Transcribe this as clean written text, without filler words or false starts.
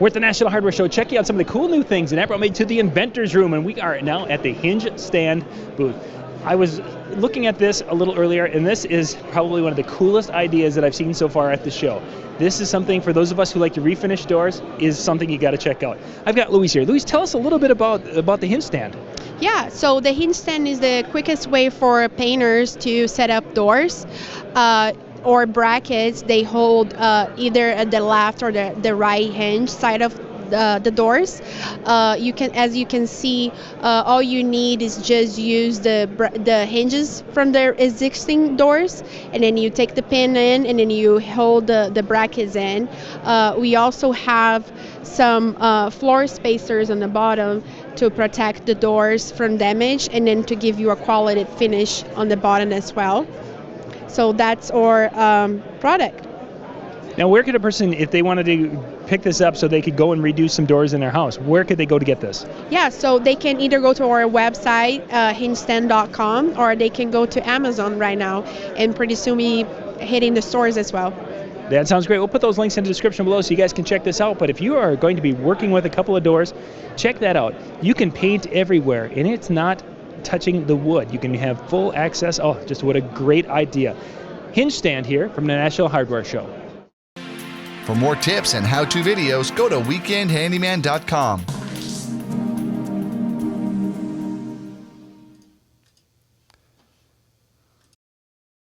We're at the National Hardware Show checking out some of the cool new things, and that brought me to the Inventors Room, and we are now at the Hinge Stand booth. I was looking at this a little earlier, and this is probably one of the coolest ideas that I've seen so far at the show. This is something, for those of us who like to refinish doors, is something you got to check out. I've got Louise here. Louise, tell us a little bit about the Hinge Stand. Yeah, so the hinge stand is the quickest way for painters to set up doors or brackets. They hold either at the left or the right hinge side of the doors. As you can see, all you need is just use the hinges from the existing doors, and then you take the pin in, and then you hold the brackets in. We also have some floor spacers on the bottom to protect the doors from damage, and then to give you a quality finish on the bottom as well. So that's our product. Now, where could a person, if they wanted to pick this up so they could go and redo some doors in their house, where could they go to get this? Yeah, so they can either go to our website, hingestand.com, or they can go to Amazon right now, and pretty soon be hitting the stores as well. That sounds great. We'll put those links in the description below so you guys can check this out. But if you are going to be working with a couple of doors, check that out. You can paint everywhere, and it's not touching the wood. You can have full access. Oh, just what a great idea. Hinge Stand here from the National Hardware Show. For more tips and how-to videos, go to weekendhandyman.com.